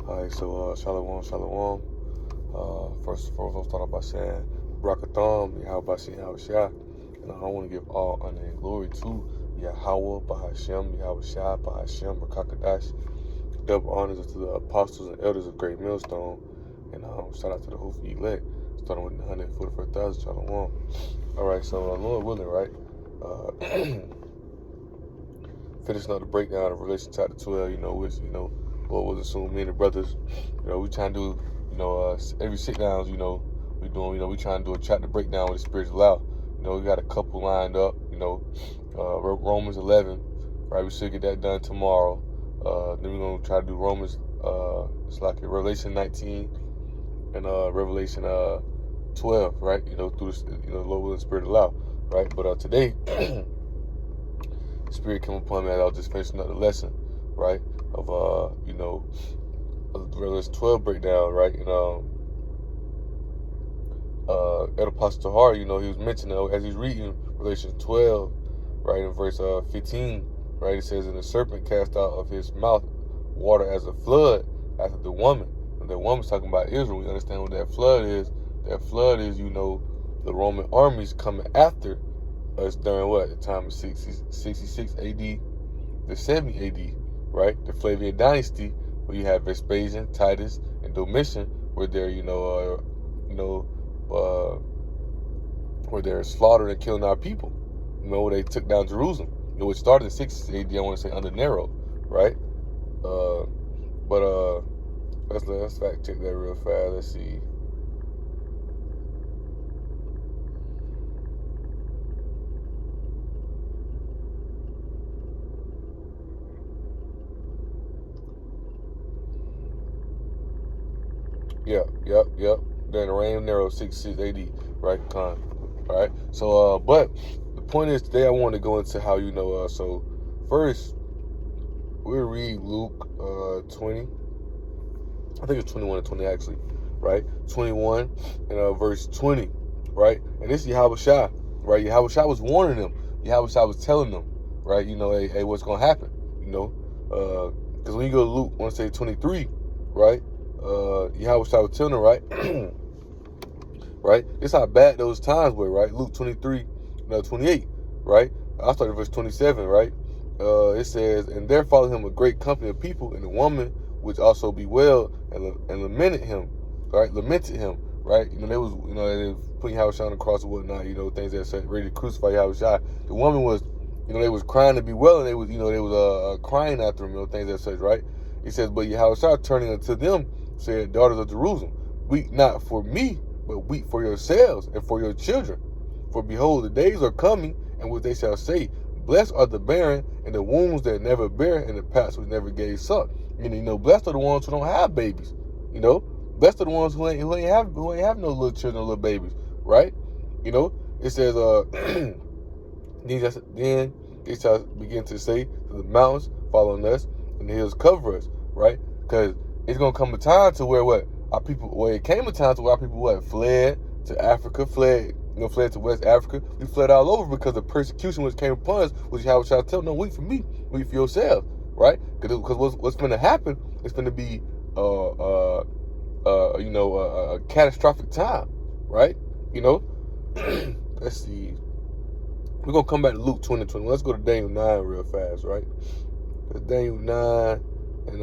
Alright, so Shalom, Shalom. First and foremost, I'll start off by saying Barakatham, Yahweh Bashem, Yahweh Shah. And I want to give all honor and glory to Yahweh, Bahashem, Yahweh Shah, Bahashem, Rakakadash. Double honors to the apostles and elders of Great Millstone. And shout out to the Houthi elect, starting with the 144,000, Shalom. Alright, so Lord willing, right? Finishing up the breakdown of Revelation chapter 12, which, Lord will assume me and the brothers, we trying to do, every sit downs, we doing, we trying to do a chapter breakdown with the Spirit's allow. We got a couple lined up, Romans 11, right? We should get that done tomorrow. Then we're going to try to do Romans, it's like Revelation 19 and Revelation 12, right? Through the, Lord will and Spirit allow, right? But today, Spirit came upon me as I was just finishing up the lesson, right? Of Revelation 12 breakdown, right? And Elder Pastor Tahar, he was mentioning as he's reading Revelation 12, right, in verse 15, right? It says, "And the serpent cast out of his mouth water as a flood after the woman." And the woman's talking about Israel. We understand what that flood is. That flood is, the Roman armies coming after us during what? The time of 66 AD to 70 AD, right? The Flavian dynasty, where you have Vespasian, Titus, and Domitian, where they're, where they're slaughtering and killing our people. Where they took down Jerusalem. It started in 60 AD, I want to say, under Nero, right? Let's fact check that real fast. Let's see. Yep. During the reign of Nero, 66 AD, right? All right. So, but the point is, today I want to go into how so first we'll read Luke 20. I think it's 21 and 20 actually, right? 21 and verse 20, right? And this is Yahweh Shah, right? Yahweh Shah was warning them. Yahweh Shah was telling them, right? Hey, what's gonna happen? Because when you go to Luke, I want to say 23, right? Yahweh Shah was telling them, right? Right? This how bad those times were, right? Luke 23, 28, right? I'll start at verse 27, right? It says, "And there followed him a great company of people, and a woman which also bewailed and lamented him," right? Lamented him, right? They was, they was putting Yahweh Shah on the cross and whatnot, things that said ready to crucify Yahweh Shah. The woman was, they was crying to be well, and they was crying after him, things that such, right? He says, "But Yahweh Shah turning unto them said, Daughters of Jerusalem, weep not for me, but weep for yourselves and for your children. For behold, the days are coming, in which they shall say, Blessed are the barren, and the wombs that never bear, and the paps which never gave suck." Blessed are the ones who don't have babies. Blessed are the ones who ain't have no little children, little babies, right? It says, then they shall begin to say to the mountains, "Follow us," and the hills, "Cover us," right? Because it's gonna come a time to where it came a time to where our people fled to Africa, fled to West Africa. We fled all over because the persecution which came upon us was Yahweh Shah tell them, "No, weep for me, weep for yourselves," right? Because what's going to happen is going to be a catastrophic time, right? Let's see. We're gonna come back to Luke 20. Let's go to Daniel 9 real fast, right? Daniel 9, and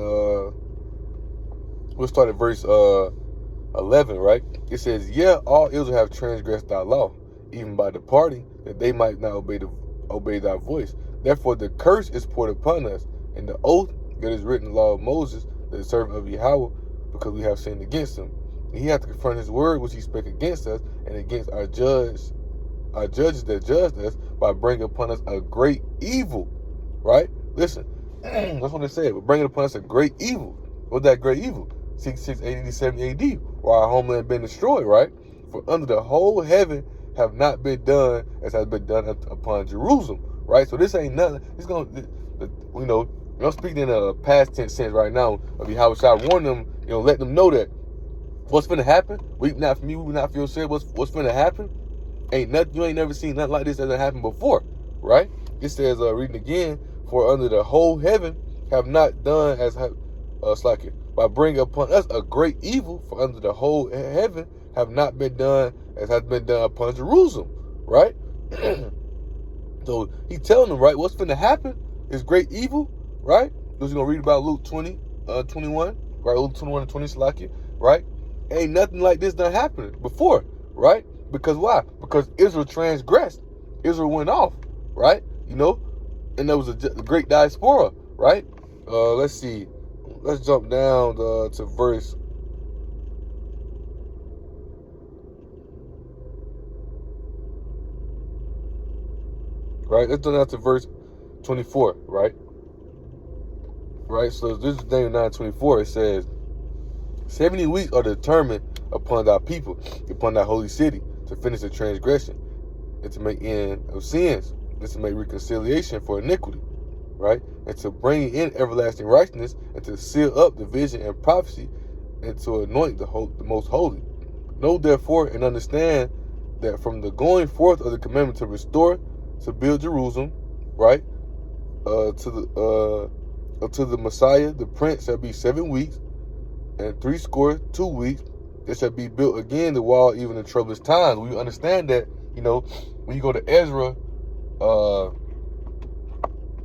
we'll start at verse 11, right? It says, "Yeah, all Israel have transgressed thy law, even by departing, that they might not obey thy voice. Therefore the curse is poured upon us, and the oath that is written in the law of Moses, the servant of Yahweh, because we have sinned against him. And he hath to confirm his word which he spake against us, and against our judges that judged us, by bringing upon us a great evil." Right? Listen, that's what it said. But bringing upon us a great evil. What's that great evil? 66 AD, 70 AD, while our homeland been destroyed, right? "For under the whole heaven have not been done as has been done upon Jerusalem," right? So this ain't nothing. It's gonna, I'm speaking in a past tense sense right now. Of how I warn them, let them know that what's finna happen. Weep not for me, weep not for yourself. What's finna happen? Ain't nothing. You ain't never seen nothing like this that happened before, right? It says, reading again, "For under the whole heaven have not done as by bringing upon us a great evil, for under the whole heaven have not been done as has been done upon Jerusalem, right? So he telling them, right, what's finna happen is great evil, right? Because you're gonna read about Luke 21, right? Luke 21 and 20, Slakia, right? Ain't nothing like this done happened before, right? Because why? Because Israel transgressed. Israel went off, right? You know, and there was a great diaspora, right? Let's see. Let's jump down to verse. Right, let's jump down to verse 24, right? Right, so this is Daniel 9:24. It says, 70 weeks are determined upon thy people, upon thy holy city, to finish the transgression, and to make end of sins, and to make reconciliation for iniquity, right? And to bring in everlasting righteousness, and to seal up the vision and prophecy, and to anoint the most holy. Know therefore and understand that from the going forth of the commandment to restore, to build Jerusalem, right, to the Messiah, the Prince, shall be 7 weeks, and 62 weeks. There shall be built again the wall, even in troublous times. We understand that, you know, when you go to Ezra,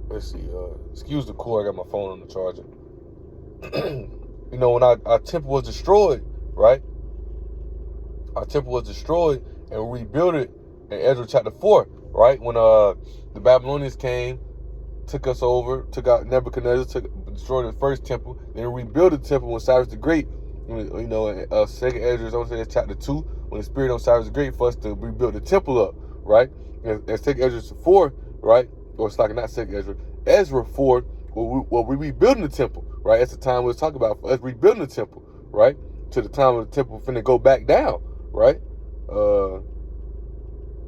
let's see, excuse the cord, I got my phone on the charger. You know, when our temple was destroyed, right? Our temple was destroyed and we rebuilt it in Ezra chapter 4, right? When the Babylonians came, took us over, took out Nebuchadnezzar, destroyed the first temple, then rebuilt the temple when Cyrus the Great, you know, second Ezra, I want to say it's chapter 2, when the spirit on Cyrus the Great for us to rebuild the temple up, right? And second Ezra 4, right? Or it's like not second Ezra, Ezra 4, where we rebuilding the temple, right? That's the time we're talking about, us rebuilding the temple, right? To the time of the temple finna go back down, right?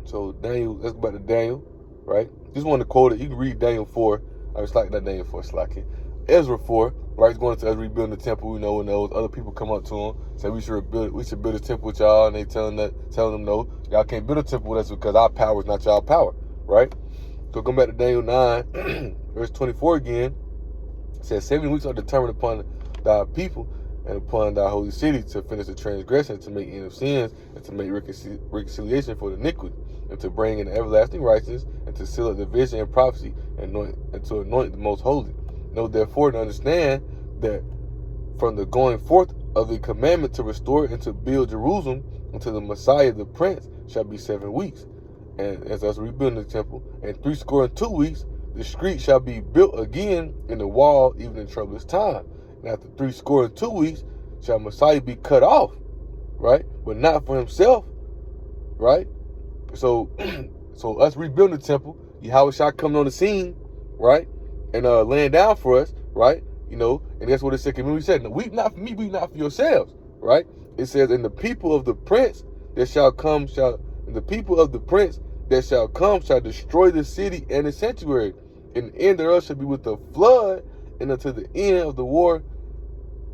So Daniel, let's go back to Daniel, right? Just want to quote it. You can read Daniel 4. I was like that Daniel 4, slacking. Ezra 4, right? He's going to us rebuilding the temple. You know, when those other people come up to him, say we should build a temple with y'all, and they telling them no, y'all can't build a temple with us because our power is not y'all power, right? So going back to Daniel 9, verse 24 again, it says 70 weeks are determined upon thy people and upon thy holy city to finish the transgression, to make end of sins, and to make reconciliation for the iniquity, and to bring in everlasting righteousness, and to seal up the vision and prophecy, and to anoint the most holy. Know therefore and understand that from the going forth of the commandment to restore and to build Jerusalem until the Messiah the Prince shall be 7 weeks. And as us rebuilding the temple, and 62 weeks, the street shall be built again in the wall, even in troublous time. And after 62 weeks shall Messiah be cut off, right? But not for himself, right? So so us rebuilding the temple, Yahweh shall come on the scene, right? And laying down for us, right? You know, and that's what it said. When we said, weep not for me, weep not for yourselves, right? It says, and the people of the prince that shall come and the people of the prince that shall come shall destroy the city and the sanctuary, and the end thereof shall be with the flood, and until the end of the war,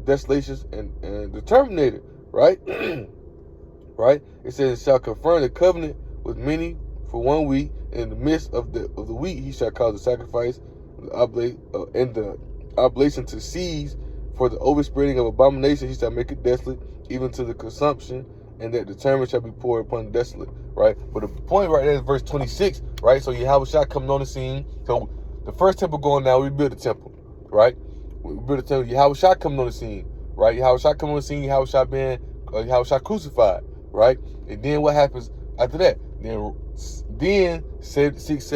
desolations and the terminated, right? Right? It says, it shall confirm the covenant with many for 1 week. In the midst of the week, he shall cause the sacrifice and the oblation to cease. For the overspreading of abomination, he shall make it desolate, even to the consumption, and that determined shall be poured upon the desolate, right? But the point right there is verse 26, right? So Yahweh shall come on the scene. So the first temple going down, we build the temple, right? We build the temple. Yahweh shall come on the scene, right? Yahweh shall come on the scene. Yahweh shall crucified, right? And then what happens after that? Then 66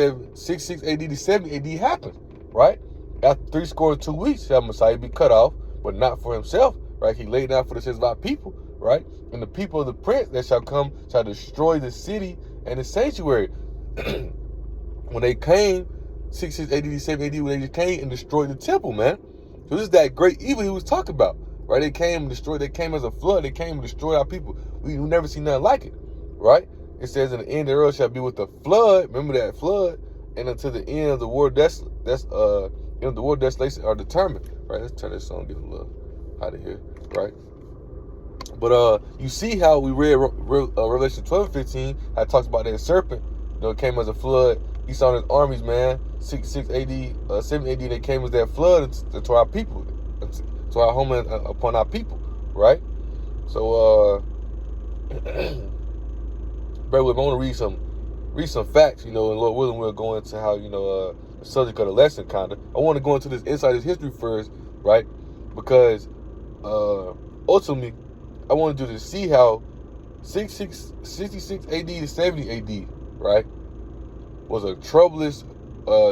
AD to 70 AD happens, right? After 62 weeks, shall Messiah be cut off, but not for himself, right? He laid down for the sins of our people, right? And the people of the prince that shall come shall destroy the city and the sanctuary. When they came, 66 AD to 70 AD, when they came and destroyed the temple, man. So this is that great evil he was talking about, right? They came and destroyed, they came as a flood, they came and destroyed our people. We never seen nothing like it, right? It says, in the end thereof shall be with the flood, remember that flood, and until the end of the war the war desolation are determined, right? Let's turn this on, get a little out of here, right? But you see how we read Revelation 12:15, how it talks about that serpent, you know, it came as a flood. He saw his armies, man, 66 AD, 70 AD, they came as that flood to our people, to our homeland upon our people, right? So, bear with me. I want to read some facts, and Lord willing, we'll go into how, the subject of the lesson, kind of. I want to go into this insider's history first, right? Because ultimately, I want to see how 66 AD to 70 AD, right, was a troublous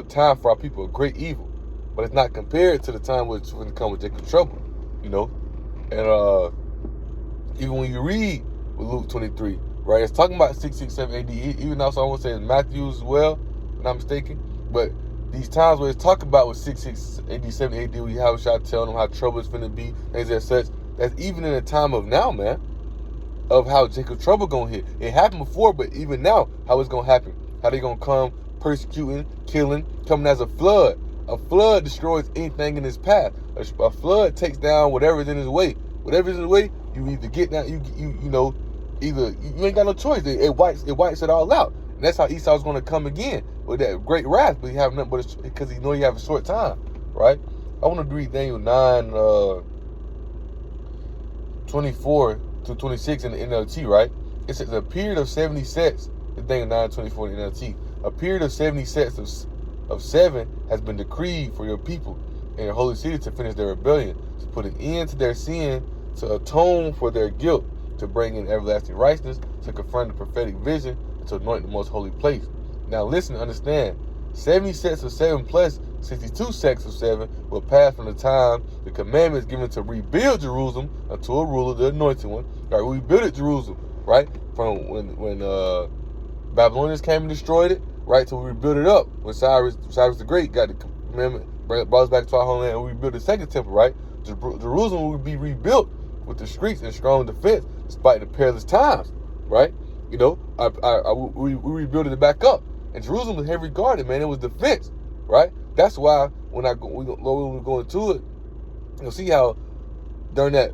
time for our people, a great evil. But it's not compared to the time when it comes with Jacob's trouble, And even when you read with Luke 23, right, it's talking about 667 AD, even also I want to say it's Matthew as well, if I'm not mistaken. But these times where it's talking about with 66 AD, 70 AD, we have a shot telling them how trouble is going to be, things as such. That's even in the time of now, man, of how Jacob's trouble going to hit. It happened before, but even now, how it's going to happen. How they going to come persecuting, killing, coming as a flood. A flood destroys anything in its path. A flood takes down whatever's in his way. Whatever's in the way, you either get down, either you ain't got no choice. It wipes it all out. And that's how Esau's going to come again with that great wrath, but he have nothing but because he know he have a short time, right? I want to read Daniel 9, 24 to 26 in the NLT, right? It says a period of 70 sets. The Daniel 9, 24 in the NLT. A period of 70 sets of 7 has been decreed for your people and your holy city to finish their rebellion, to put an end to their sin, to atone for their guilt, to bring in everlasting righteousness, to confirm the prophetic vision, and to anoint the most holy place. Now listen, understand, 70 sets of 7 plus 62 sets of 7 will pass from the time the commandments given to rebuild Jerusalem unto a ruler, the anointed one. Right, we built Jerusalem, right? From when Babylonians came and destroyed it, right? So we rebuilt it up. When Cyrus the Great got the commandment, brought us back to our homeland, and we rebuilt the second temple, right? Jerusalem would be rebuilt with the streets and strong defense, despite the perilous times, right? We rebuilt it back up, and Jerusalem was heavily guarded, man. It was defense, right? That's why when we go into it, you'll see how during that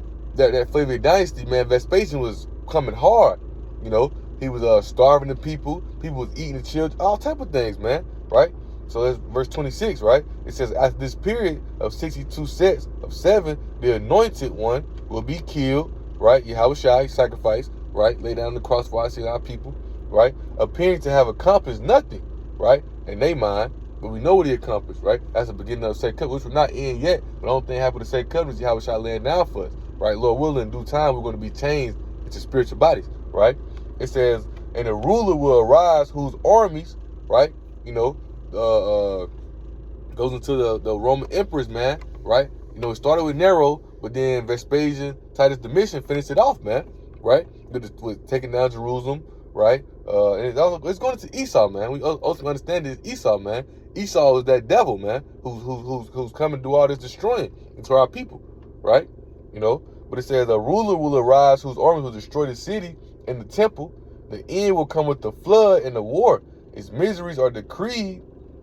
Flavian dynasty, man, Vespasian was coming hard. He was starving the people. People was eating the children, all type of things, man, right? So that's verse 26, right? It says, after this period of 62 sets of 7, the anointed one will be killed, right? Yahushua, sacrifice, right? Lay down on the cross for our people, right? Appearing to have accomplished nothing, right? In their mind, but we know what he accomplished, right? That's the beginning of the second covenant, which we're not in yet. But the only thing happened to the second covenant is Yahushua laying down for us, right? Lord willing, in due time, we're going to be changed into spiritual bodies, right? It says, and a ruler will arise whose armies, right? Goes into the Roman emperors, man, right? It started with Nero, but then Vespasian, Titus Domitian finished it off, man, right? With taking down Jerusalem, right? And it's going to Esau, man. We also understand this Esau, man. Esau is that devil, man, who's coming to do all this destroying into our people, right? But it says a ruler will arise whose armies will destroy the city and the temple. The end will come with the flood and the war. Its miseries are decreed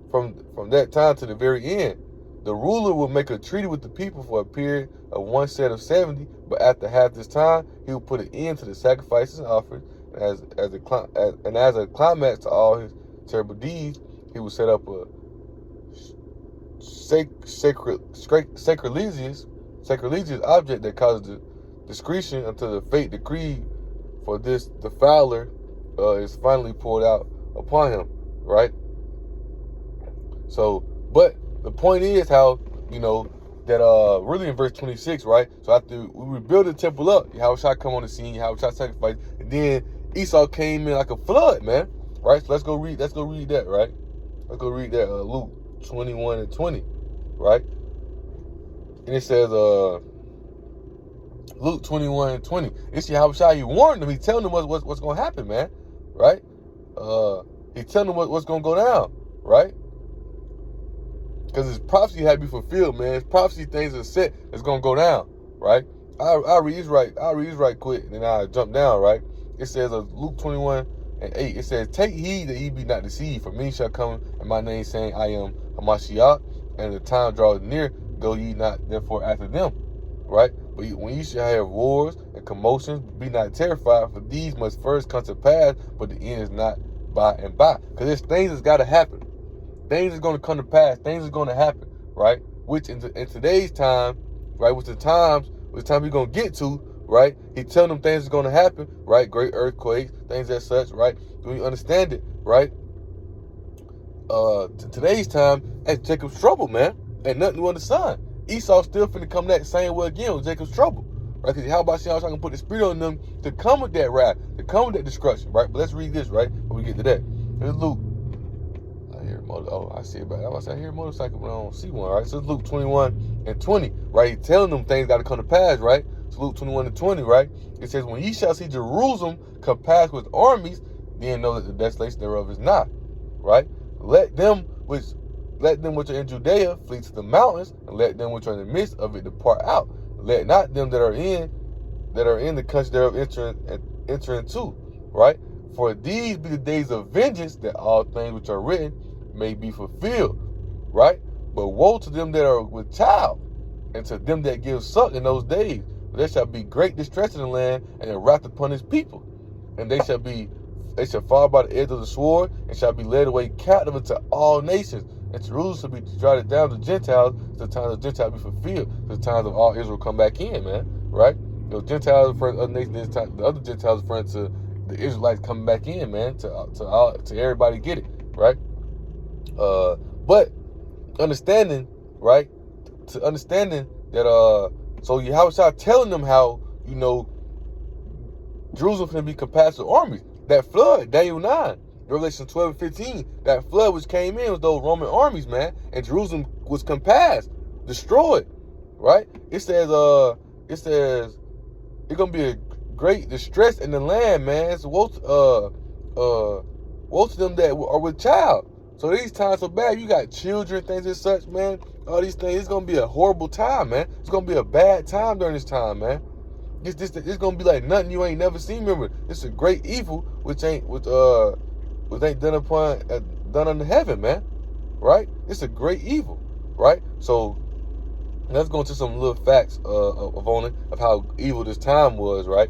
from that time to the very end. The ruler will make a treaty with the people for a period of 1 set of 70, but after half this time, he will put an end to the sacrifices and offerings, as a climax to all his terrible deeds, he will set up a sacrilegious object that causes discretion until the fate decreed for this defiler is finally poured out upon him, right? So, but the point is how, that really in verse 26, right? So after we rebuild the temple up, Yahushua come on the scene, Yahushua sacrifice, and then Esau came in like a flood, man, right? So let's go read that, right? Let's go read that, Luke 21 and 20, right? And it says, Luke 21 and 20. It's Yahushua, he warned them, he telling them what's going to happen, man, right? He telling them what's going to go down, right? Because his prophecy had to be fulfilled, man. His prophecy things are set. It's gonna go down, right? I'll read this right quick, and then I'll jump down, right? It says Luke 21 and 8. It says, take heed that ye be not deceived, for many shall come in my name, saying, I am Hamashiach, and the time draweth near, go ye not therefore after them, right? But when ye shall have wars and commotions, be not terrified, for these must first come to pass, but the end is not by and by. Because there's things that's got to happen. Things are going to come to pass. Things are going to happen, right? Which in today's time, right? Which the time we're gonna get to, right? He telling them things are gonna happen, right? Great earthquakes, things as such, right? When you understand it, right? Today's time, that's Jacob's trouble, man. Ain't nothing new under the sun. Esau still finna come that same way again with Jacob's trouble, right? Because how about y'all can put the spirit on them to come with that wrath, to come with that destruction, right? But let's read this, right? When we get to that. Here's Luke. I hear I see it back. I hear a motorcycle, but I don't see one, right? So it's Luke 21:20, right? He's telling them things got to come to pass, right? So Luke 21:20, right? It says, when ye shall see Jerusalem compassed with armies, then know that the desolation thereof is not, right? Let them which are in Judea flee to the mountains, and let them which are in the midst of it depart out. Let not them that are in the country thereof enter into, right? For these be the days of vengeance, that all things which are written may be fulfilled, right? But woe to them that are with child, and to them that give suck in those days. For there shall be great distress in the land, and a wrath upon his people, and they shall fall by the edge of the sword, and shall be led away captive into all nations. And Jerusalem shall be trodden down to Gentiles, till the times of Gentiles be fulfilled, till the times of all Israel come back in, man. Right? The Gentiles refer to other nations, this time the other Gentiles refer to the Israelites coming back in, man. To everybody get it, right? But understanding, right? To understanding that so Yahushua telling them how, Jerusalem can be compassed with armies. That flood, Daniel 9, Revelation 12:15, that flood which came in was those Roman armies, man, and Jerusalem was compassed, destroyed, right? It says it's gonna be a great distress in the land, man. It's woe to them that are with child. So these times are bad. You got children, things and such, man. All these things. It's gonna be a horrible time, man. It's gonna be a bad time during this time, man. It's gonna be like nothing you ain't never seen. Remember, it's a great evil which ain't done under heaven, man. Right? It's a great evil, right? So let's go into some little facts of how evil this time was, right?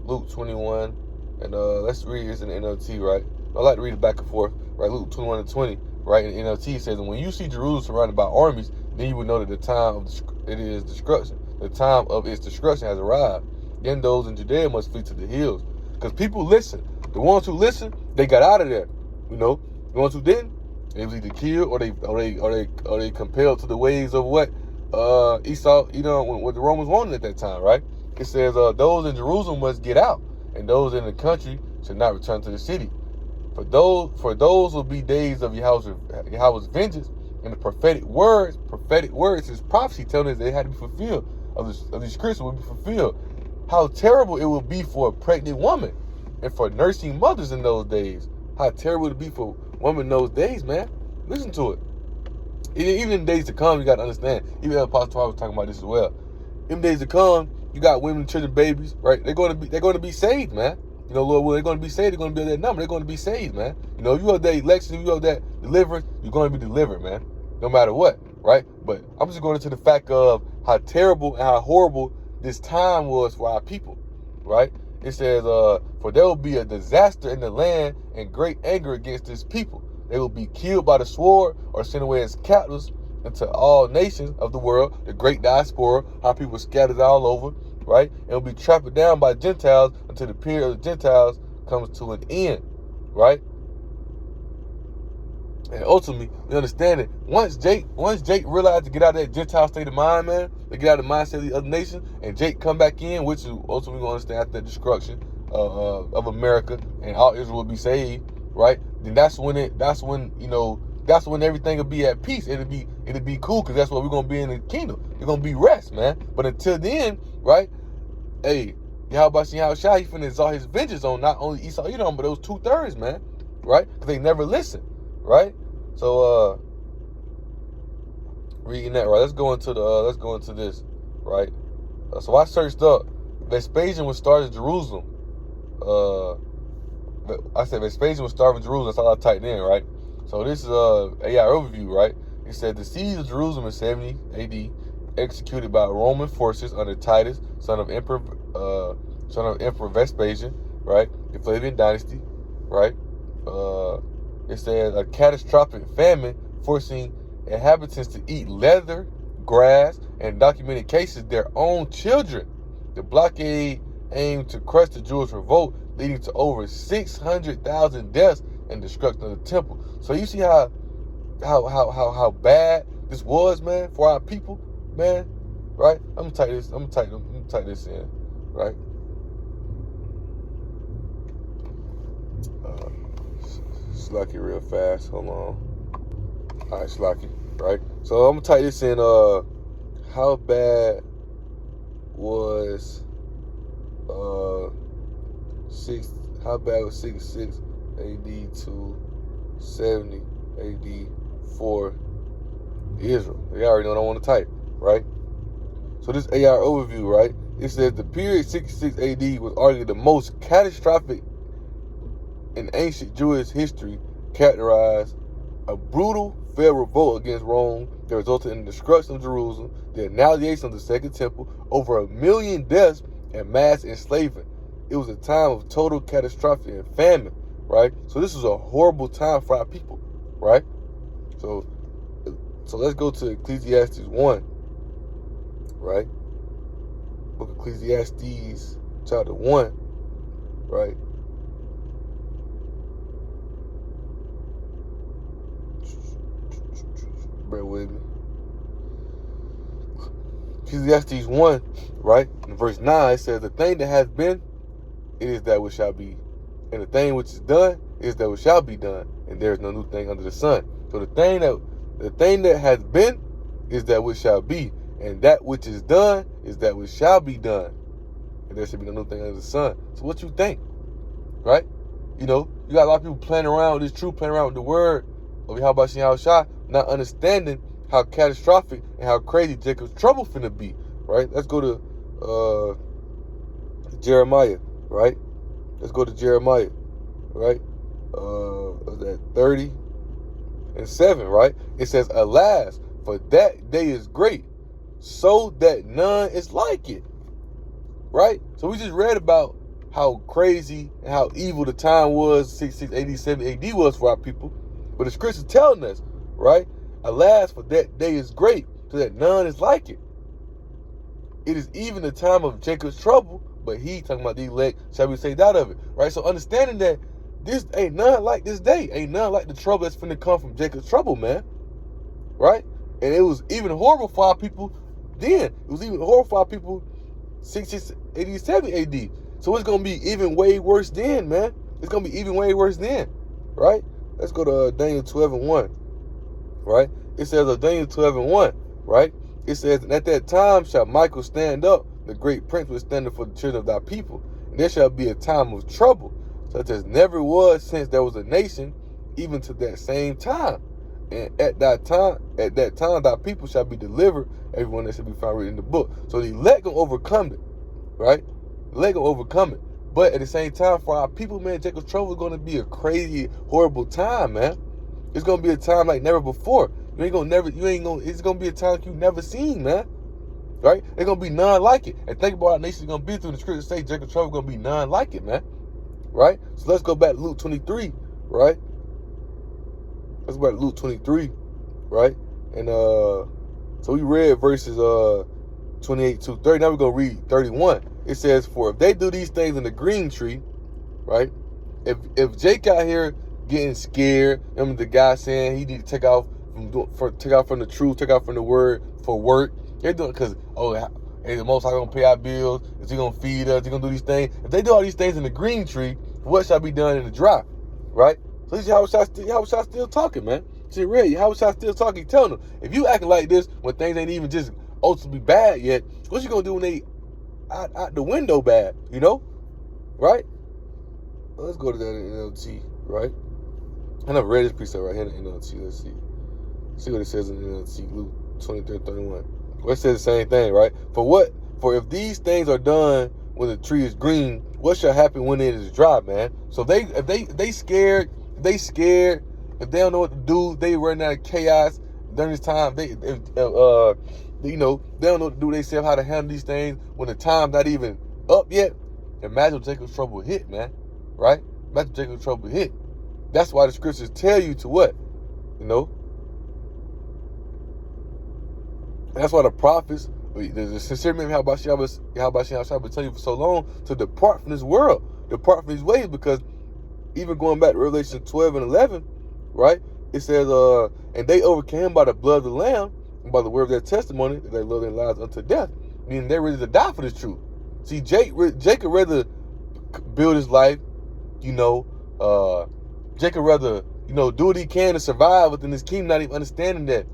Luke 21, and let's read this in the NLT, right? I like to read it back and forth, right? Luke 21:20, right? In the NLT says, and when you see Jerusalem surrounded by armies, then you will know that the time of destruction. The time of its destruction has arrived. Then those in Judea must flee to the hills, because people listen. The ones who listen, they got out of there. The ones who didn't, they was either killed or they compelled to the ways of what Esau, what the Romans wanted at that time, right? It says, those in Jerusalem must get out, and those in the country should not return to the city. For those will be days of Yahweh's vengeance, and the prophetic words, his prophecy telling us they had to be fulfilled, of these Christians will be fulfilled. How terrible it will be for a pregnant woman and for nursing mothers in those days. How terrible it would be for women in those days, man. Listen to it. Even in days to come, you got to understand. Even Apostle Paul was talking about this as well. In days to come, you got women, children, babies, right? They're going to be saved, man. Lord, well, they're going to be saved. They're going to be that number. They're going to be saved, man. If you have that election, if you have that deliverance, you're going to be delivered, man. No matter what, right? But I'm just going into the fact of how terrible and how horrible this time was for our people, right? It says, for there will be a disaster in the land and great anger against this people. They will be killed by the sword or sent away as captives into all nations of the world, the great diaspora, how people scattered all over, right? And will be trampled down by Gentiles until the period of the Gentiles comes to an end, right? And ultimately, you understand it. Once Jake realized to get out of that Gentile state of mind, man, to get out of the mindset of the other nations, and Jake come back in, which is ultimately going to understand after the destruction of America, and all Israel will be saved, right? Then that's when everything will be at peace. It'll be cool, because that's what we're gonna be in the kingdom. It's gonna be rest, man. But until then, right? Hey, Yahweh he finna exalt his vengeance on not only Esau, but those 2/3, man, right? Because they never listen, right? So reading that, right? Let's go into this, right? So I searched up. Vespasian was started in Jerusalem. I said Vespasian was starving Jerusalem. That's all I typed in, right? So this is AI overview, right? It said the siege of Jerusalem in 70 AD, executed by Roman forces under Titus, son of Emperor Vespasian, right? The Flavian dynasty, right? It says a catastrophic famine forcing inhabitants to eat leather, grass, and documented cases their own children. The blockade aimed to crush the Jewish revolt, leading to over 600,000 deaths and destruction of the temple. So you see how bad this was, man, for our people, man, right? I'm gonna type this in, right? Slacky real fast. Hold on. All right, Slacky, right? So I'm gonna type this in. How bad was How bad was 66 AD to 70 AD for Israel? You already know what I want to type, right? So this AR overview, right? It says the period 66 AD was arguably the most catastrophic in ancient Jewish history, characterized a brutal failed revolt against Rome that resulted in the destruction of Jerusalem, the annihilation of the Second Temple, over 1 million deaths, and mass enslavement. It was a time of total catastrophe and famine, right? So this was a horrible time for our people, right? So let's go to Ecclesiastes 1, right? Book of Ecclesiastes, chapter 1, right? Bear with me. Ecclesiastes 1, right? In verse 9, it says, the thing that has been, it is that which shall be. And the thing which is done is that which shall be done. And there is no new thing under the sun. So the thing that has been is that which shall be. And that which is done is that which shall be done. And there should be no new thing under the sun. So what you think? Right? You know, you got a lot of people playing around with this truth, playing around with the word of Yahweh Shah, not understanding how catastrophic and how crazy Jacob's trouble finna be. Right? Let's go to Jeremiah. Right? Let's go to Jeremiah. Right? Was that 30:7? Right? It says, alas, for that day is great, so that none is like it. Right? So we just read about how crazy and how evil the time was, 66, 87 AD was for our people. But the scripture's telling us, right? Alas, for that day is great, so that none is like it. It is even the time of Jacob's trouble, but he, talking about the elect, shall be saved out of it. Right? So understanding that this ain't none like this day. Ain't none like the trouble that's finna come from Jacob's trouble, man. Right? And it was even horrible for our people then. It was even horrible for our people 66, 87 AD. So it's going to be even way worse then, man. It's going to be even way worse then. Right? Let's go to Daniel 12:1. Right? It says Daniel 12:1. Right? It says, at that time shall Michael stand up, the great prince was standing for the children of thy people. And there shall be a time of trouble, such as never was since there was a nation, even to that same time. And at that time, thy people shall be delivered, everyone that shall be found written in the book. So the elect gonna overcome it, right? The elect gonna overcome it. But at the same time, for our people, man, Jacob's trouble is gonna be a crazy, horrible time, man. It's gonna be a time like never before. It's gonna be a time like you've never seen, man. Right? It's gonna be none like it. And think about how nation's gonna be through the scripture say Jacob's trouble gonna be none like it, man. Right? So let's go back to Luke 23, right? Let's go back to Luke 23, right? And so we read verses 28 to 30. Now we're gonna read 31. It says, for if they do these things in the green tree, right? If Jake out here getting scared, remember the guy saying he need to take off from the truth, take off from the word for work. They're doing it because, is the Most High gonna pay our bills? Is he gonna feed us? Is he gonna do these things? If they do all these things in the green tree, what shall be done in the dry? Right? So this is Yahweh still talking, man. See, real, Yahweh still talking, telling them, if you acting like this when things ain't even just ultimately bad yet, what you gonna do when they out the window bad, you know? Right? Well, let's go to that in NLT, right? I never read this precept right here in NLT. Let's see. See what it says in NLT, Luke 23:31. Well, it says the same thing, right? For if these things are done when the tree is green, what shall happen when it is dry, man? So if they scared, if they don't know what to do, they run out of chaos during this time. They don't know what to do. They say how to handle these things when the time's not even up yet. Imagine Jacob's trouble hit, man. Right? Imagine Jacob's trouble hit. That's why the scriptures tell you to what? You know? And that's why the prophets, the sincere man, how about you been telling you for so long to depart from this world, depart from these ways, because even going back to Revelation 12 and 11, right? It says, and they overcame by the blood of the Lamb and by the word of their testimony that they loved their lives unto death. Meaning they're ready to die for this truth. See, Jacob rather build his life, Jacob rather, do what he can to survive within this kingdom, not even understanding that,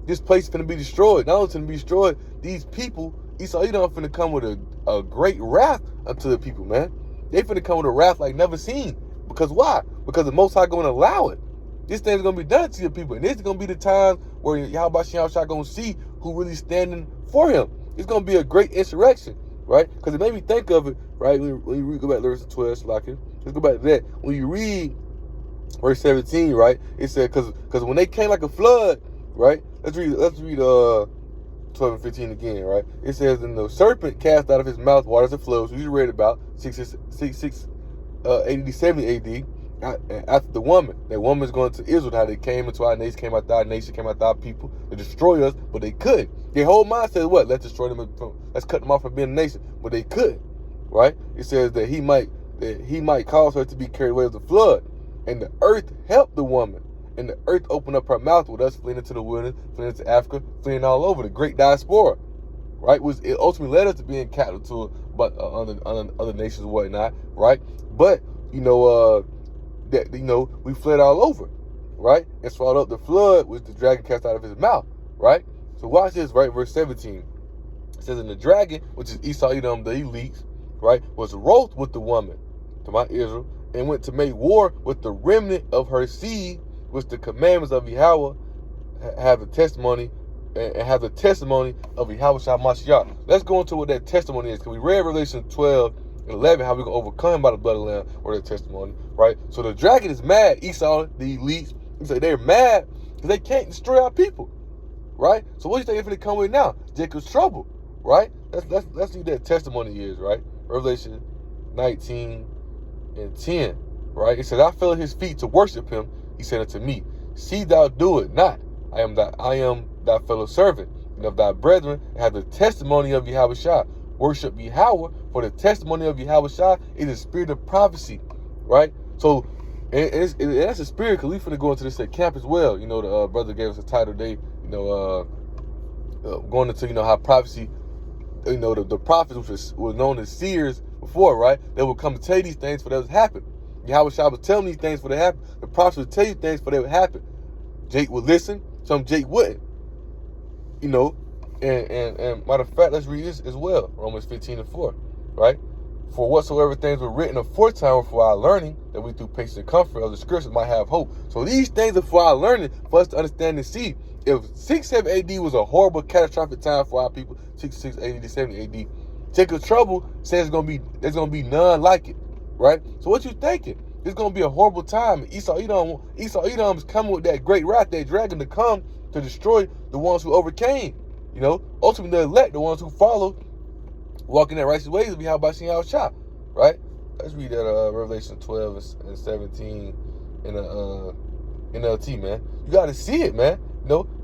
this place is going to be destroyed. Not only going to be destroyed, these people, Esau, finna come with a great wrath unto the people, man. They finna come with a wrath like never seen. Because why? Because the Most High going to allow it. This thing's going to be done to your people. And this is going to be the time where Yahweh Shah going to see who really standing for him. It's going to be a great insurrection, right? Because it made me think of it, right? When you read, go back to verse 12, Shalakim. Let's go back to that. When you read verse 17, right? It said, because when they came like a flood, right? Let's read 12 and 15 again, right? It says, and the serpent cast out of his mouth waters and flows, which you read about, 70 AD, after the woman. That woman's going to Israel, how they came into our nation, came out our nation, came out our people to destroy us, but they couldn't. Their whole mind said, what? Let's destroy them, let's cut them off from being a nation, but they couldn't, right? It says that he might cause her to be carried away with the flood, and the earth helped the woman. And the earth opened up her mouth with us fleeing into the wilderness, fleeing into Africa, fleeing all over, the great diaspora, right? It ultimately led us to being captive to other nations and whatnot, right? But, we fled all over, right? And swallowed up the flood, which the dragon cast out of his mouth, right? So watch this, right? Verse 17. It says, and the dragon, which is Esau, the elites, right, was wroth with the woman, to my Israel, and went to make war with the remnant of her seed, which the commandments of Yahweh have the testimony, and have the testimony of Yahweh Shah Mashiach. Let's go into what that testimony is, because we read Revelation 12 and 11, how we can overcome by the blood of the Lamb, or their testimony, right? So the dragon is mad, Esau, the elites, they're mad because they can't destroy our people, right? So what do you think if they come with now? Jacob's trouble, right? Let's see what that testimony is, right? Revelation 19 and 10, right? It says, I fell at his feet to worship him. He said unto me, see thou do it not. I am thy fellow servant, and of thy brethren, and have the testimony of Yahweh Shah. Worship Yahweh, for the testimony of Yahweh Shah is the spirit of prophecy, right? So, and that's a spirit, because we finna go into this at camp as well. The brother gave us a title today, going into, how prophecy, the prophets, which was known as seers before, right? They would come to tell you these things for that would happen. Yahweh Shah would tell me these things for that happen. The prophets would tell you things for that would happen. Jake would listen, some Jake wouldn't. And matter of fact, let's read this as well. Romans 15 and 4, right? For whatsoever things were written aforetime were for our learning, that we through patience and comfort of the scriptures might have hope. So these things are for our learning, for us to understand and see. If 67 AD was a horrible, catastrophic time for our people, 66 AD to 70 AD, Jacob's trouble says there's gonna be none like it, right? So what you thinking? It's gonna be a horrible time. Esau Edom's coming with that great wrath, that dragon to come to destroy the ones who overcame. Ultimately the elect, the ones who follow, walking in righteous ways of Yahweh Shah, right? Let's read that Revelation 12 and 17 in NLT, man. You got to see it, man.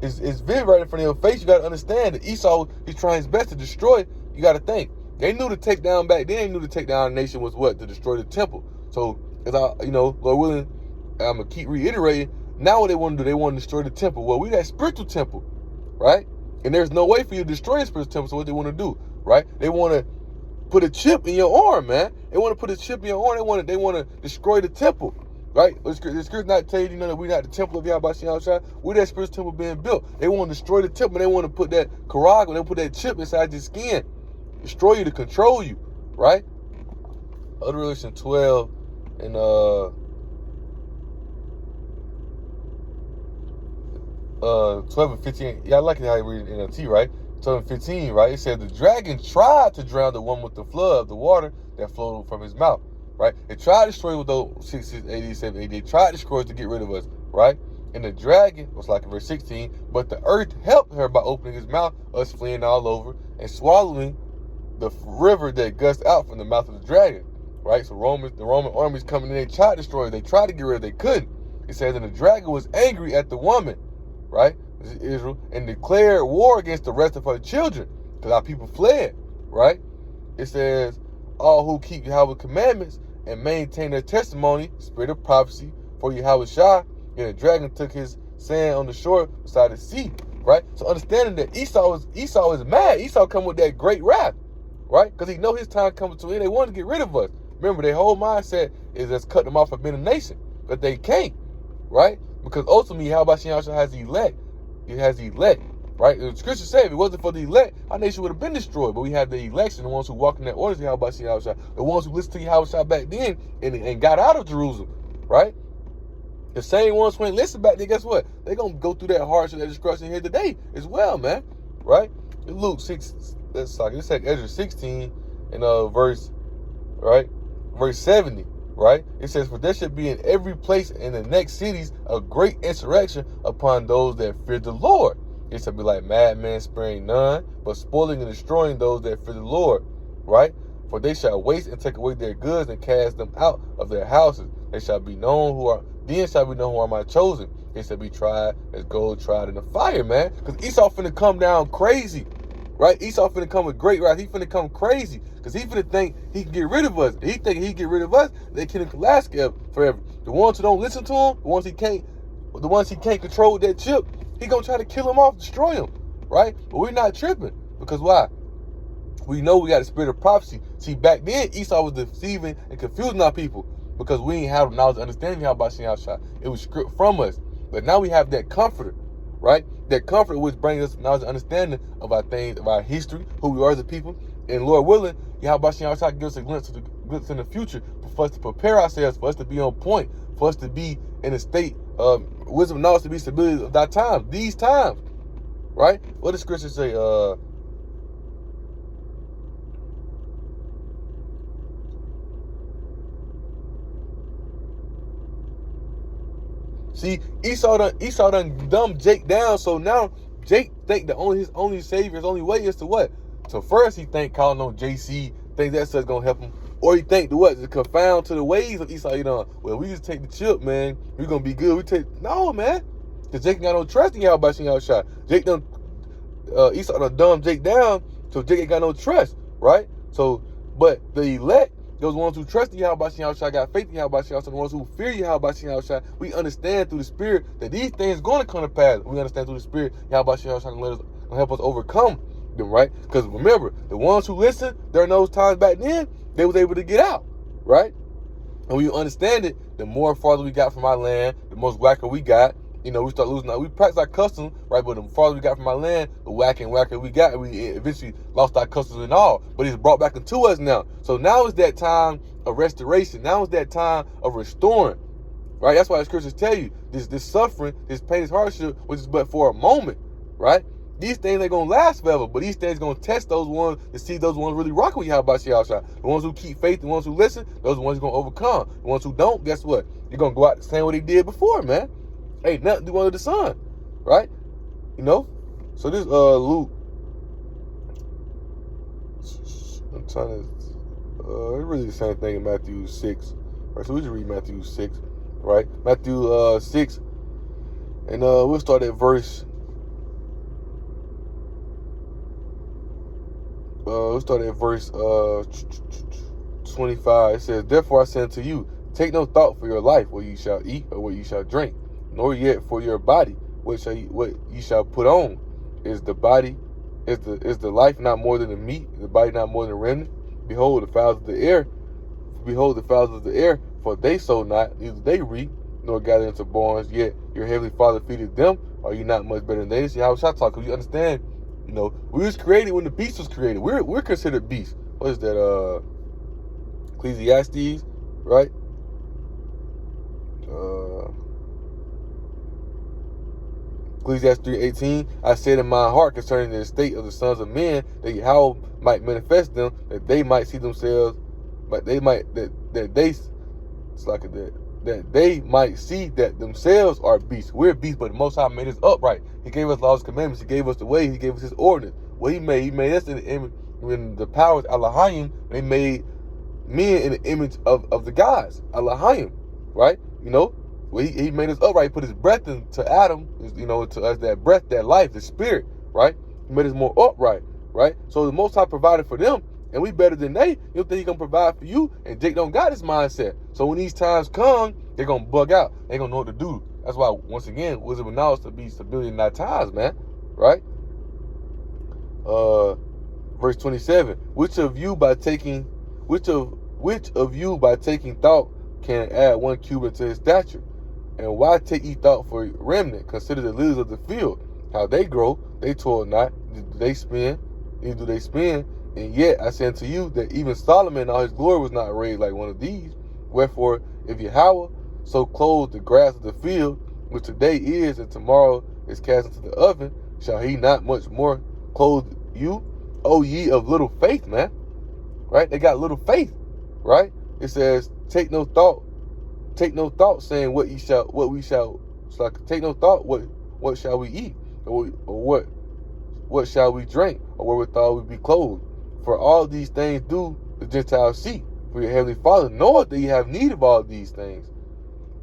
It's vivid right in front of your face. You got to understand that Esau, he's trying his best to destroy. You got to think. They knew to take down back then. They knew to take down a nation was what? To destroy the temple. So, as Lord willing, I'm going to keep reiterating. Now what they want to do, they want to destroy the temple. Well, we that spiritual temple, right? And there's no way for you to destroy the spiritual temple. So what they want to do, right? They want to put a chip in your arm, man. They want to put a chip in your arm. They want to destroy the temple, right? The scripture not telling you that we're not the temple of Yahweh Shah. We're that spiritual temple being built. They want to destroy the temple. They want to put that karag, they put that chip inside your skin, destroy you to control you, right? Other Revelation 12 and 12 and 15. Yeah, I like it how you read it in NLT, right? 12 and 15, right? It said the dragon tried to drown the woman with the flood of the water that flowed from his mouth, right? It tried to destroy with those 66, 87, 88. It tried to destroy us to get rid of us, right? And the dragon was like in verse 16, but the earth helped her by opening his mouth, us fleeing all over and swallowing the river that gushed out from the mouth of the dragon, right? So the Roman armies coming in, they tried to destroy her. They tried to get rid of her. They couldn't. It says, and the dragon was angry at the woman, right? Israel, and declared war against the rest of her children, because our people fled, right? It says, all who keep Yahweh's commandments and maintain their testimony, spirit of prophecy, for Yahweh Shah, and the dragon took his sand on the shore beside the sea, right? So understanding that Esau is mad. Esau come with that great wrath, right? Because he know his time coming to an end. They want to get rid of us. Remember, their whole mindset is let's cut them off from being a nation, but they can't, right? Because ultimately, Yahweh has the elect. He has the elect, right? The scripture said if it wasn't for the elect, our nation would have been destroyed. But we have the election, the ones who walk in that orders, the ones who listened to Yahweh back then and got out of Jerusalem, right? The same ones who ain't listened back then, guess what? They're going to go through that hardship, that destruction here today as well, man, right? In Luke 6, let's take Ezra 16 and verse 70, right? It says, for there should be in every place in the next cities a great insurrection upon those that fear the Lord. It shall be like madmen sparing none, but spoiling and destroying those that fear the Lord, right? For they shall waste and take away their goods and cast them out of their houses. Then shall be known who are my chosen. They shall be tried as gold tried in the fire, man. Because Esau finna come down crazy, right? Esau finna come with great wrath. He finna come crazy because he finna think he can get rid of us. He think he can get rid of us. They can Alaska forever. The ones who don't listen to him, the ones he can't control with that chip, he gonna try to kill him off, destroy him, right? But we're not tripping because why? We know we got the spirit of prophecy. See, back then Esau was deceiving and confusing our people because we ain't have knowledge and understanding how about Yahweh. It was stripped from us. But now we have that comforter, right? That comforter which brings us knowledge and understanding of our things, of our history, who we are as a people. And Lord willing, Yahweh can give us a glimpse in the future for us to prepare ourselves, for us to be on point, for us to be in a state of wisdom, knowledge, to be stability of that time, these times, right? What does Scripture say? See, Esau done dumbed Jake down, so now Jake think that his only savior, his only way is to what? So first he think calling on JC, think that's gonna help him. Or he think to what? To confound to the ways of Esau, well, we just take the chip, man. We're gonna be good. No, man. Because Jake ain't got no trust in Yahweh Shah. Jake done Esau done dumbed Jake down, so Jake ain't got no trust, right? So, but the elect, those ones who trust in Yahweh Shah, got faith in Yahweh Shah, the ones who fear Yahweh Shah, we understand through the Spirit that these things going to come to pass. We understand through the Spirit Yahweh Shah can help us overcome them, right? Because remember, the ones who listen during those times back then, they was able to get out, right? And when you understand it, the more farther we got from our land, the most whacker we got. We start losing we practice our customs, right? But the farther we got from our land, the whacker and whacker we got, and we eventually lost our customs and all. But it's brought back into us now. So now is that time of restoration. Now is that time of restoring, right? That's why the scriptures tell you this suffering, this pain, this hardship, which is but for a moment, right? These things ain't gonna last forever, but these things gonna test those ones to see those ones really rock with Yahweh Shah. The ones who keep faith, the ones who listen, those are the ones who gonna overcome. The ones who don't, guess what? You're gonna go out the same way they did before, man. Ain't nothing to do under the sun, right? So this Luke, I'm trying to it's really the same thing in Matthew 6. Right, so we just read Matthew 6, right? Matthew 6, and we'll start at verse 25. It says, therefore I say unto you, take no thought for your life, what you shall eat or what you shall drink, nor yet for your body, what you shall put on. Is the life not more than the meat, the body not more than the remnant? Behold the fowls of the air, for they sow not, neither they reap, nor gather into barns, yet your heavenly Father feedeth them. Are you not much better than they? See how I talk? Because you understand, we was created when the beast was created. We're considered beasts. What is that? Ecclesiastes, right? Ecclesiastes 3:18. I said in my heart concerning the state of the sons of men, that Yahweh might manifest them, that they might see themselves, but they might that they might see that themselves are beasts. We're beasts, but the Most High made us upright. He gave us laws and commandments. He gave us the way. He gave us His ordinance. What He made us in the image. When the powers Elohim, they made men in the image of the gods Elohim, right? Well, he made us upright. He put his breath into Adam, you know, to us, that breath, that life, the spirit, right? He made us more upright, right? So the Most High provided for them, and we better than they. You don't think he gonna provide for you? And Jake don't got his mindset. So when these times come, they're gonna bug out. They gonna know what to do. That's why, once again, wisdom and knowledge to be stability in our times, man, right? Verse 27. Which of you by taking thought can add 1 cubit to his stature? And why take ye thought for remnant? Consider the lilies of the field, how they grow, they toil not, neither do they spin. And yet I say unto you that even Solomon in all his glory was not arrayed like one of these. Wherefore, if Yahweh so clothe the grass of the field, which today is and tomorrow is cast into the oven, shall he not much more clothe you, O ye of little faith, man? Right? They got little faith, right? It says, take no thought, saying what shall we eat, or what shall we drink, or wherewithal we be clothed? For all these things do the Gentiles seek. For your heavenly Father knoweth that ye have need of all these things.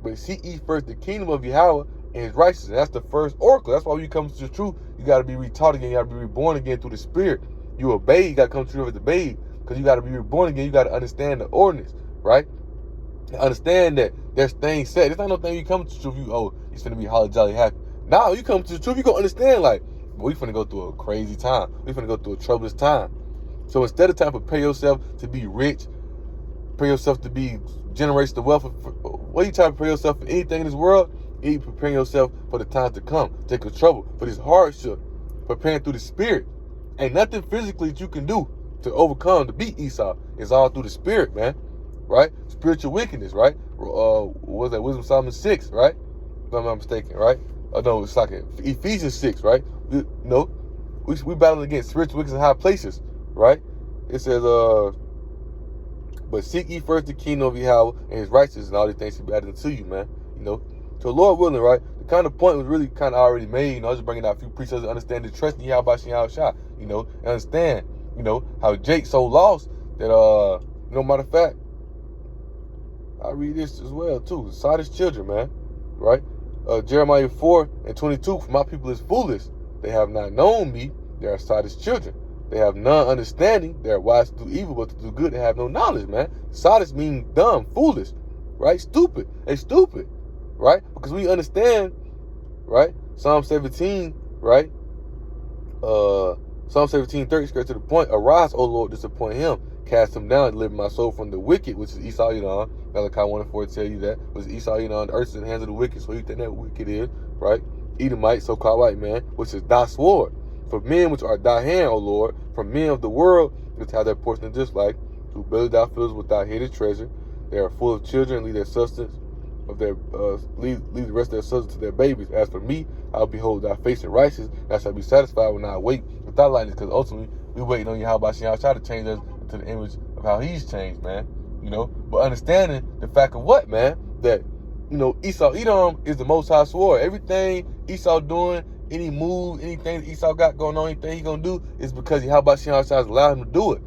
But seek ye first the kingdom of Yahweh and his righteousness. And that's the first oracle. That's why when you come to the truth, you got to be retaught again. You got to be reborn again through the Spirit. You a babe, you got to come to the truth as a babe. Because you got to be reborn again. You got to understand the ordinance, right? Understand that there's things said. It's not no thing you come to the truth, you're finna be holly jolly happy. Now you come to the truth, you gonna understand, like, we finna go through a crazy time. We finna go through a troublous time. So instead of trying to prepare yourself to be rich, prepare yourself to be generational wealth, what you trying to prepare yourself for anything in this world? You preparing yourself for the times to come. Take a trouble for this hardship. Preparing through the Spirit. Ain't nothing physically that you can do to overcome, to beat Esau. It's all through the Spirit, man. Right? Spiritual wickedness, right? What was that? Wisdom Solomon 6, right? If I'm not mistaken, right? No, it's like Ephesians 6, right? We battle against spiritual wickedness in high places, right? It says, but seek ye first the kingdom of Yahweh and his righteousness, and all these things shall be added unto you, man. You know, so Lord willing, right? The kind of point was really kind of already made. You know, I was just bringing out a few precepts to understand the trust in Yahweh Shah, you know, and understand, you know, how Jake so lost that, matter of fact, I read this as well too. Sodom's children, man, right? Jeremiah 4:22. For my people is foolish; they have not known me. They are Sodom's children. They have none understanding. They are wise to do evil, but to do good they have no knowledge, man. Sodom means dumb, foolish, right? Stupid. They stupid, right? Because we understand, right? Psalm 17, right? Psalm 17:30, straight to the point. Arise, O Lord, disappoint him. Cast him down, deliver my soul from the wicked, which is Esau Edom. Malachi 1:4 tell you that. Was Esau Edom, the earth is in the hands of the wicked, so you think that wicked is, right? Edomite, so-called white man, which is thy sword. For men which are thy hand, O Lord, from men of the world, which have their portion of dislike, who build thy fields with thy hidden treasure. They are full of children, leave their substance of their leave the rest of their substance to their babies. As for me, I'll behold thy face in righteousness, and I shall be satisfied when I wait with thy likeness, because ultimately we waiting on Yahweh Shah to change us to the image of how he's changed, man. You know, but understanding the fact of what, man, that, you know, Esau Edom is the Most High sword. Everything Esau doing, any move, anything that Esau got going on, anything he gonna do is because Yahweh Shah allowed him to do it.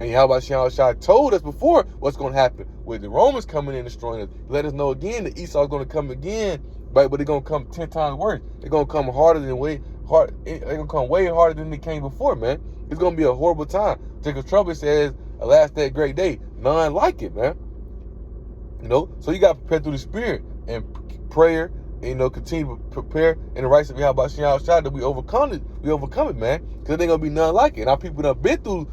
And Yahweh Shah told us before what's gonna happen with the Romans coming in and destroying us. Let us know again that Esau is gonna come again, right? But they're gonna come 10 times worse. They're gonna come they're gonna come way harder than they came before, man. It's gonna be a horrible time. Jacob Trump says, alas, that great day, none like it, man. You know, so you got to prepare through the Spirit and prayer, and, you know, continue to prepare in the rights of Yahweh Shah that we overcome it, man. Because there ain't gonna be none like it. And our people done been through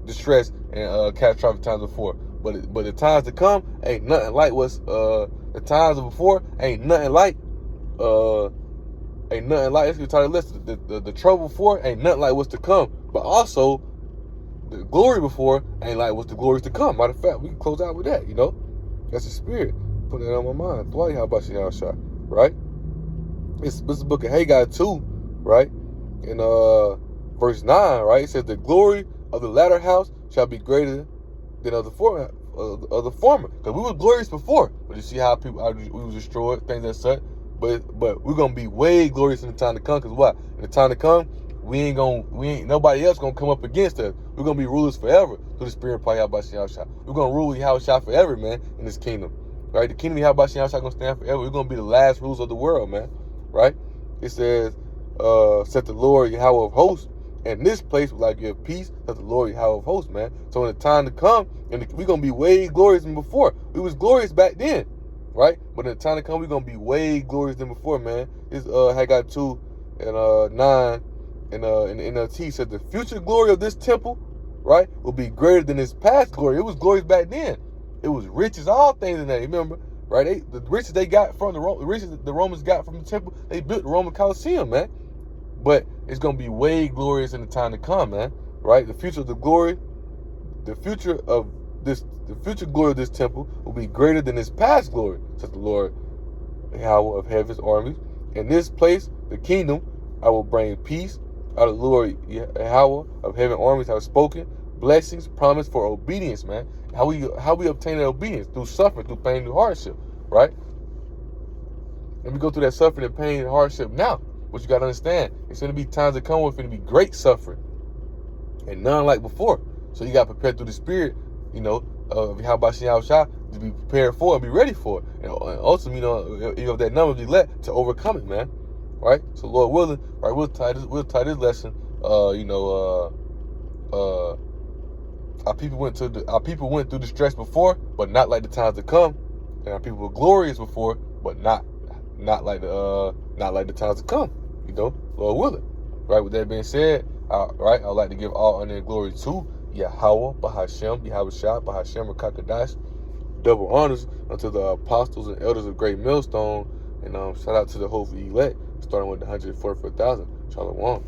distress and catastrophic times before, but the times to come ain't nothing like what's the times of before ain't nothing like. Let's get tired of list. The trouble before ain't nothing like what's to come, but also the glory before ain't like what's the glories to come. Matter of fact, we can close out with that. You know, that's the Spirit. Put that on my mind. Dwight, how about you, shot, right? This is the book of Haggai 2, right? In verse 9, right? It says the glory of the latter house shall be greater than of the former. Because we were glorious before, but you see how we was destroyed, things that such. But we're gonna be way glorious in the time to come. Cause what? In the time to come, nobody else gonna come up against us. We're gonna be rulers forever through the Spirit of Yahweh Shah. We're gonna rule Yahweh Shah forever, man, in this kingdom. right? The kingdom of Yahweh Shai gonna stand forever. We're gonna be the last rulers of the world, man, right? It says, said the Lord Yahweh of hosts, and this place will I give peace, said the Lord Yahweh of hosts, man. So in the time to come, and we're gonna be way glorious than before. We was glorious back then, right? But in the time to come, we're gonna be way glorious than before, man. This Haggai 2 and 9 and in the NLT said the future glory of this temple, right, will be greater than its past glory. It was glorious back then. It was riches, all things in that. Remember, right? The riches they got from the riches the Romans got from the temple, they built the Roman Colosseum, man. But it's gonna be way glorious in the time to come, man. Right? The future of the glory, the future glory of this temple will be greater than its past glory, says the Lord Yahweh of heaven's armies. In this place, the kingdom, I will bring peace. Out of the Lord Yahweh of heaven armies have spoken. Blessings promised for obedience, man. How we obtain that obedience? Through suffering, through pain, through hardship, right? And we go through that suffering and pain and hardship now. But you got to understand, it's going to be times that come where it's going to be great suffering. And none like before. So you got to prepare through the spirit, of Yahweh Shai to be prepared for and be ready for it. And ultimately, if that number be let to overcome it, man. Right? So Lord willing, right, we'll tie this lesson. Our people went through the stress before, but not like the times to come. And our people were glorious before, but not like the times to come. Lord willing. Right? With that being said, right, I'd like to give all honor and glory to Yahweh, Bahashem, Yahweh Shai, Bahashem, Kakadash. Double honors unto the apostles and elders of Great Millstone. And shout out to the hopeful elect, starting with the 144,000. Shalom.